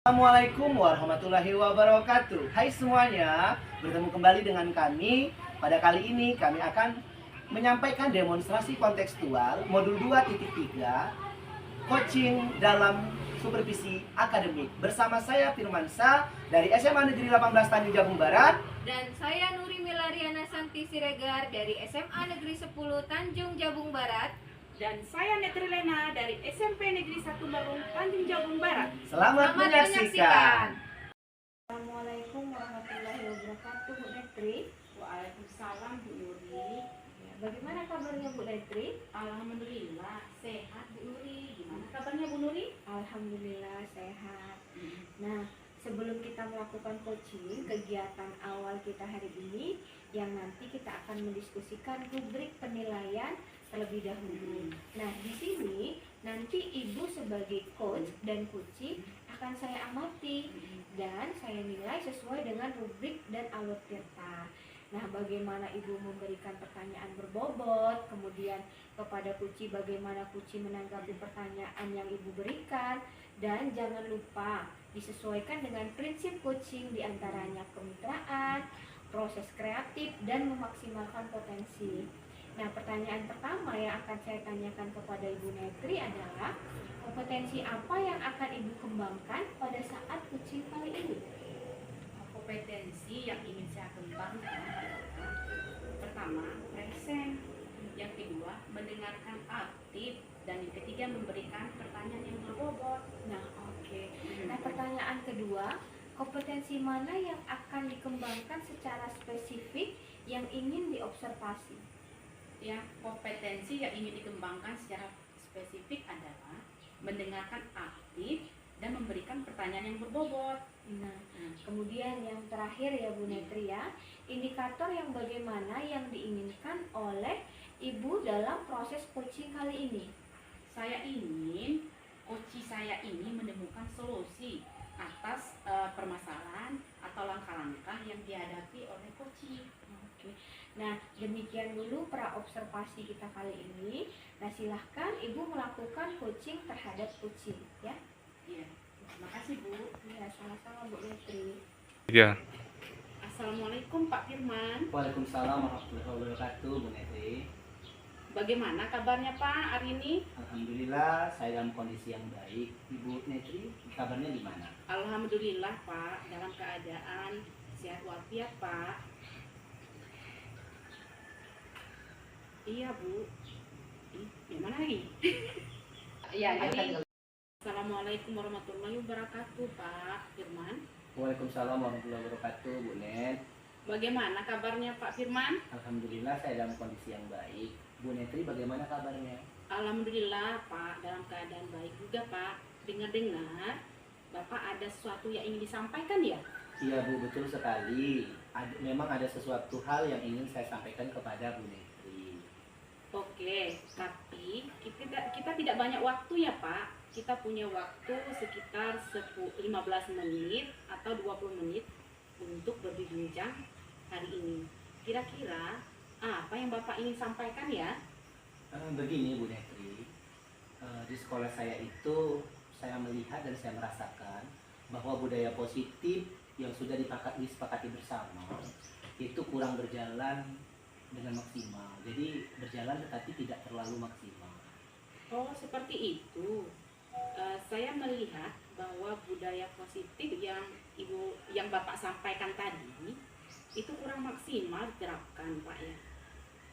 Assalamualaikum warahmatullahi wabarakatuh. Hai semuanya, bertemu kembali dengan kami. Pada kali ini kami akan menyampaikan demonstrasi kontekstual modul 2.3 coaching dalam supervisi akademik bersama saya Firmansa dari SMA Negeri 18 Tanjung Jabung Barat dan saya Nuri Milariana Santi Siregar dari SMA Negeri 10 Tanjung Jabung Barat. Dan saya Netri Lena dari SMP Negeri 1 Barung Tanjung Jabung Barat. Selamat menyaksikan. Assalamualaikum warahmatullahi wabarakatuh, Bu Netri. Waalaikumsalam Bu Nuri. Bagaimana kabarnya Bu Netri? Alhamdulillah sehat Bu Nuri. Gimana kabarnya Bu Nuri? Alhamdulillah sehat. Nah, sebelum kita melakukan coaching, kegiatan awal kita hari ini yang nanti kita akan mendiskusikan rubrik penilaian terlebih dahulu. Nah, di sini nanti Ibu sebagai coach dan coaching akan saya amati dan saya nilai sesuai dengan rubrik dan alur tirta. Nah, bagaimana Ibu memberikan pertanyaan berbobot, kemudian kepada Kuci bagaimana Kuci menanggapi pertanyaan yang Ibu berikan, dan jangan lupa disesuaikan dengan prinsip coaching diantaranya kemitraan, proses kreatif, dan memaksimalkan potensi. Nah, pertanyaan pertama yang akan saya tanyakan kepada Ibu Netri adalah kompetensi apa yang akan Ibu kembangkan pada saat coaching kali ini? Kompetensi yang ingin saya kembangkan adalah pertama, present. Yang kedua, mendengarkan aktif. Dan yang ketiga, memberikan pertanyaan yang berbobot. Nah, oke. Nah, pertanyaan kedua, kompetensi mana yang akan dikembangkan secara spesifik yang ingin diobservasi? Ya, kompetensi yang ingin dikembangkan secara spesifik adalah mendengarkan aktif dan memberikan pertanyaan yang berbobot. Nah, kemudian yang terakhir ya Bu Netri ya, indikator yang bagaimana yang diinginkan oleh Ibu dalam proses coaching kali ini? Saya ingin coach saya ini menemukan solusi atas permasalahan atau langkah-langkah yang dihadapi oleh coach. Oke. Nah, demikian dulu praobservasi kita kali ini. Nah, silahkan Ibu melakukan coaching terhadap coaching ya. Iya. Terima kasih Bu. Ya, sama-sama Bu Netri. Iya. Assalamualaikum Pak Firman. Waalaikumsalam warahmatullahi wabarakatuh, Bu Netri. Bagaimana kabarnya Pak hari ini? Alhamdulillah saya dalam kondisi yang baik. Ibu Netri, kabarnya gimana? Alhamdulillah Pak, dalam keadaan sehat walafiat Pak. Iya Bu. Yang mana lagi? Iya, jadi Assalamualaikum warahmatullahi wabarakatuh Pak Firman. Waalaikumsalam warahmatullahi wabarakatuh, Bu Net. Bagaimana kabarnya Pak Firman? Alhamdulillah saya dalam kondisi yang baik. Bu Netri bagaimana kabarnya? Alhamdulillah Pak, dalam keadaan baik juga Pak. Dengar-dengar Bapak ada sesuatu yang ingin disampaikan ya? Iya Bu, betul sekali. Memang ada sesuatu hal yang ingin saya sampaikan kepada Bu Netri. Oke, tapi kita tidak banyak waktu ya Pak. Kita punya waktu sekitar 15 menit atau 20 menit untuk berbincang hari ini. Kira-kira apa yang Bapak ingin sampaikan ya? Begini Bu Netri, di sekolah saya itu saya melihat dan saya merasakan bahwa budaya positif yang sudah disepakati bersama itu kurang berjalan dengan maksimal. Jadi berjalan tetapi tidak terlalu maksimal. Oh, seperti itu. Saya melihat bahwa budaya positif yang Bapak sampaikan tadi itu kurang maksimal diterapkan Pak ya.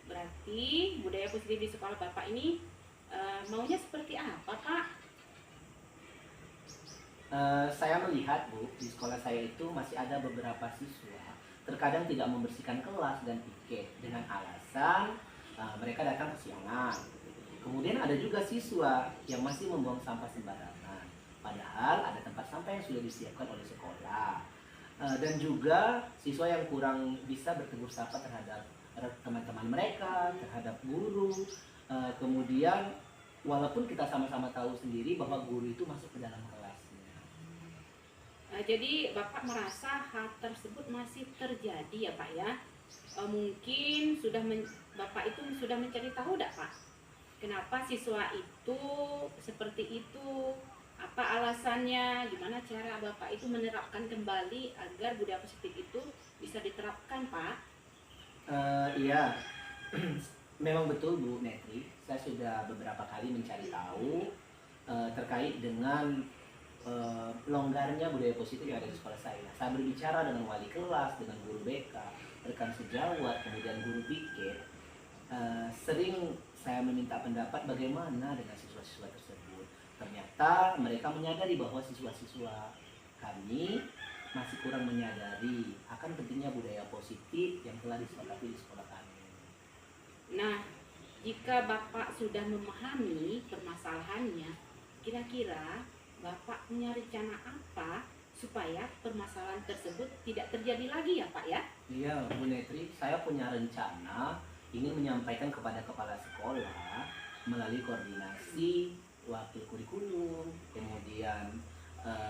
Berarti budaya positif di sekolah Bapak ini maunya seperti apa Pak? Saya melihat Bu, di sekolah saya itu masih ada beberapa siswa terkadang tidak membersihkan kelas dan piket dengan alasan mereka datang kesiangan. Kemudian ada juga siswa yang masih membuang sampah sembarangan, padahal ada tempat sampah yang sudah disiapkan oleh sekolah. Dan juga siswa yang kurang bisa bertegur sapa terhadap teman-teman mereka, terhadap guru. Kemudian walaupun kita sama-sama tahu sendiri bahwa guru itu masuk ke dalam kelasnya. Jadi Bapak merasa hal tersebut masih terjadi ya Pak ya? Mungkin Bapak itu sudah mencari tahu tidak Pak? Kenapa siswa itu seperti itu? Apa alasannya? Gimana cara Bapak itu menerapkan kembali agar budaya positif itu bisa diterapkan, Pak? Iya, memang betul Bu Netri. Saya sudah beberapa kali mencari tahu terkait dengan longgarnya budaya positif yang ada di sekolah saya. Saya berbicara dengan wali kelas, dengan guru BK, rekan sejawat, kemudian guru piket. Sering saya meminta pendapat bagaimana dengan siswa-siswa tersebut. Ternyata mereka menyadari bahwa siswa-siswa kami masih kurang menyadari akan pentingnya budaya positif yang telah disepakati di sekolah kami. Nah, jika Bapak sudah memahami permasalahannya, kira-kira Bapak punya rencana apa supaya permasalahan tersebut tidak terjadi lagi ya Pak ya? Iya Bu Netri, saya punya rencana ingin menyampaikan kepada kepala sekolah melalui koordinasi wakil kurikulum, kemudian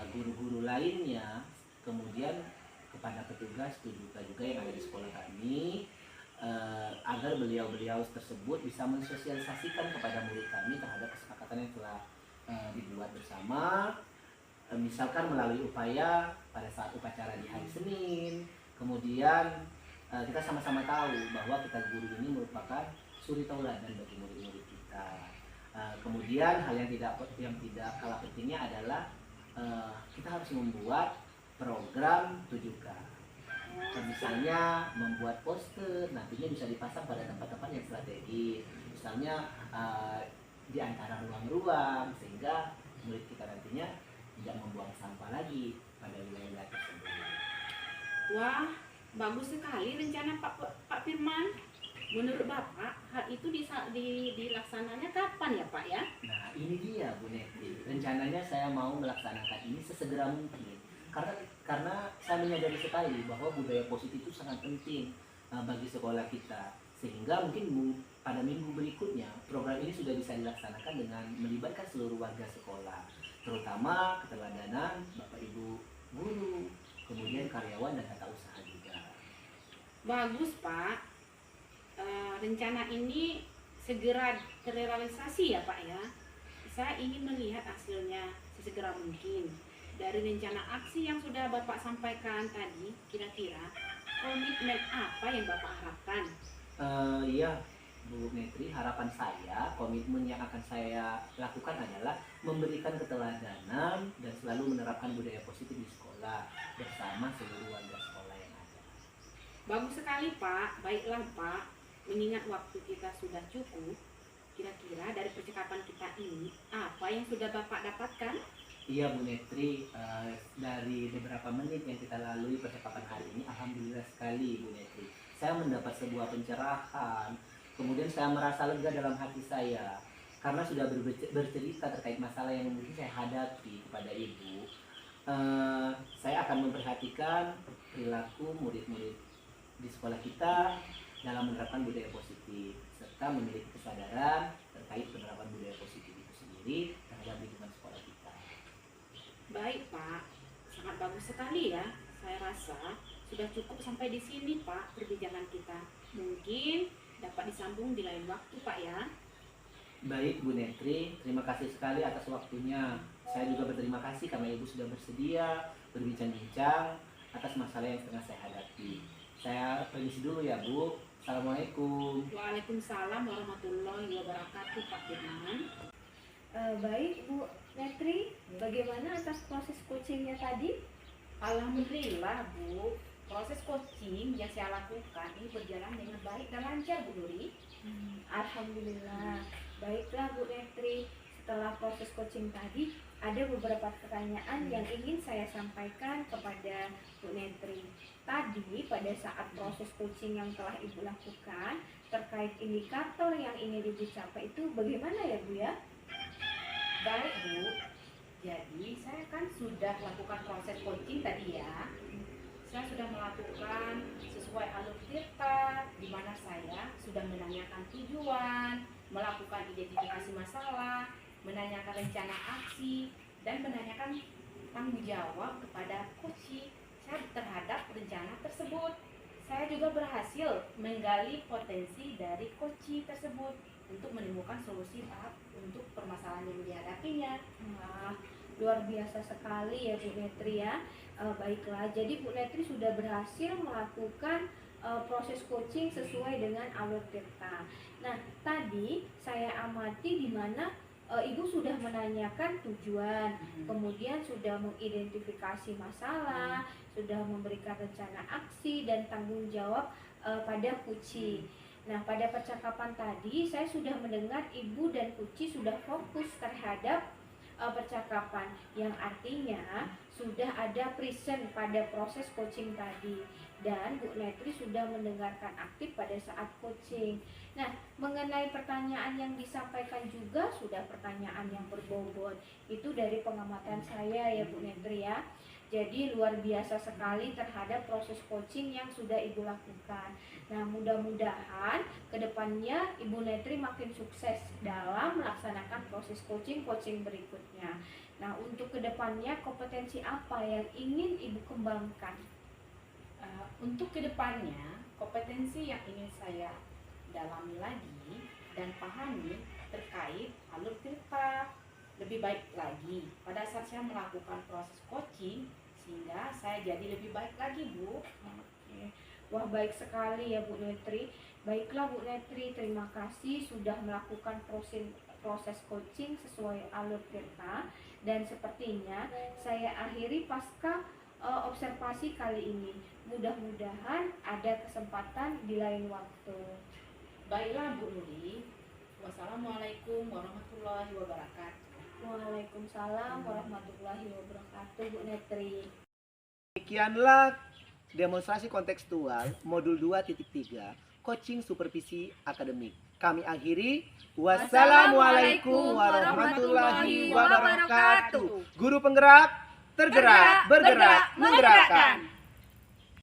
guru-guru lainnya, kemudian kepada petugas juga yang ada di sekolah kami, agar beliau-beliau tersebut bisa mensosialisasikan kepada murid kami terhadap kesepakatan yang telah dibuat bersama, misalkan melalui upaya pada saat upacara di hari Senin, kemudian kita sama-sama tahu bahwa kita guru ini merupakan suri tauladan bagi murid-murid kita. Kemudian hal yang tidak kalah pentingnya adalah kita harus membuat program 7K. Misalnya membuat poster, nantinya bisa dipasang pada tempat-tempat yang strategis. Misalnya di antara ruang-ruang, sehingga murid kita nantinya tidak membuang sampah lagi pada wilayah tersebut. Wah, bagus sekali rencana Pak Firman. Menurut Bapak, hal itu dilaksananya kapan ya Pak ya? Nah ini dia Bu Netri, rencananya saya mau melaksanakan ini sesegera mungkin. Karena saya menyadari sekali bahwa budaya positif itu sangat penting bagi sekolah kita. Sehingga mungkin pada minggu berikutnya program ini sudah bisa dilaksanakan dengan melibatkan seluruh warga sekolah, terutama keteladanan Bapak Ibu guru, kemudian karyawan dan tata usaha juga. Bagus Pak. Rencana ini segera terrealisasi ya Pak ya. Saya ingin melihat hasilnya sesegera mungkin. Dari rencana aksi yang sudah Bapak sampaikan tadi, kira-kira komitmen apa yang Bapak harapkan? Iya Bu Netri, harapan saya, komitmen yang akan saya lakukan adalah memberikan keteladanan dan selalu menerapkan budaya positif di sekolah bersama seluruh warga sekolah yang ada. Bagus sekali Pak, baiklah Pak. Mengingat waktu kita sudah cukup, kira-kira dari percakapan kita ini, apa yang sudah Bapak dapatkan? Iya Bu Netri, dari beberapa menit yang kita lalui percakapan hari ini, alhamdulillah sekali Bu Netri. Saya mendapat sebuah pencerahan, kemudian saya merasa lega dalam hati saya karena sudah bercerita terkait masalah yang mungkin saya hadapi kepada Ibu. Saya akan memperhatikan perilaku murid-murid di sekolah kita dalam menerapkan budaya positif serta memiliki kesadaran terkait penerapan budaya positif itu sendiri terhadap lingkungan sekolah kita. Baik Pak, sangat bagus sekali ya. Saya rasa sudah cukup sampai di sini Pak perbincangan kita. Mungkin dapat disambung di lain waktu Pak ya. Baik Bu Netri, terima kasih sekali atas waktunya. Saya juga berterima kasih karena Ibu sudah bersedia berbincang-bincang atas masalah yang tengah saya hadapi. Saya permisi dulu ya Bu. Assalamualaikum. Waalaikumsalam warahmatullahi wabarakatuh Pak Firman. Baik Bu Netri, bagaimana atas proses coachingnya tadi? Alhamdulillah Bu, proses coaching yang saya lakukan ini berjalan dengan baik dan lancar Bu Nuri. Alhamdulillah. Baiklah Bu Netri, setelah proses coaching tadi ada beberapa pertanyaan yang ingin saya sampaikan kepada Bu Netri. Tadi pada saat proses coaching yang telah Ibu lakukan terkait indikator yang ingin Ibu capai itu bagaimana ya Bu ya? Baik Bu, jadi saya kan sudah lakukan proses coaching tadi ya. Saya sudah melakukan sesuai alur tirta, di mana saya sudah menanyakan tujuan, melakukan identifikasi masalah, menanyakan rencana aksi, dan menanyakan tanggung jawab kepada coach saya terhadap rencana tersebut. Saya juga berhasil menggali potensi dari coach tersebut untuk menemukan solusi tahap untuk permasalahan yang dihadapinya. luar biasa sekali ya Bu Netri ya. Baiklah, jadi Bu Netri sudah berhasil melakukan proses coaching sesuai dengan alur tirta. Nah, tadi saya amati di mana Ibu sudah menanyakan tujuan, kemudian sudah mengidentifikasi masalah, sudah memberikan rencana aksi dan tanggung jawab pada Kuci. Nah, pada percakapan tadi saya sudah mendengar Ibu dan Kuci sudah fokus terhadap percakapan, yang artinya sudah ada present pada proses coaching tadi, dan Bu Netri sudah mendengarkan aktif pada saat coaching. Nah, mengenai pertanyaan yang disampaikan juga sudah pertanyaan yang berbobot. Itu dari pengamatan saya ya Bu Netri ya. Jadi luar biasa sekali terhadap proses coaching yang sudah Ibu lakukan. Nah, mudah-mudahan kedepannya Ibu Netri makin sukses dalam melaksanakan proses coaching berikutnya. Nah, untuk kedepannya kompetensi apa yang ingin Ibu kembangkan? Untuk kedepannya, kompetensi yang ingin saya dalami lagi dan pahami terkait alur tirta lebih baik lagi pada saat saya melakukan proses coaching, sehingga saya jadi lebih baik lagi, Bu. Oke. Wah, baik sekali ya Bu Netri. Baiklah Bu Netri, terima kasih sudah melakukan proses coaching sesuai alur tirta, dan sepertinya saya akhiri pasca observasi kali ini. Mudah-mudahan ada kesempatan di lain waktu. Baiklah Bu Nuri. Wassalamualaikum warahmatullahi wabarakatuh. Waalaikumsalam warahmatullahi wabarakatuh Bu Netri. Demikianlah demonstrasi kontekstual modul 2.3 coaching supervisi akademik. Kami akhiri. Wassalamualaikum warahmatullahi wabarakatuh. Guru penggerak, tergerak, bergerak, menggerakkan.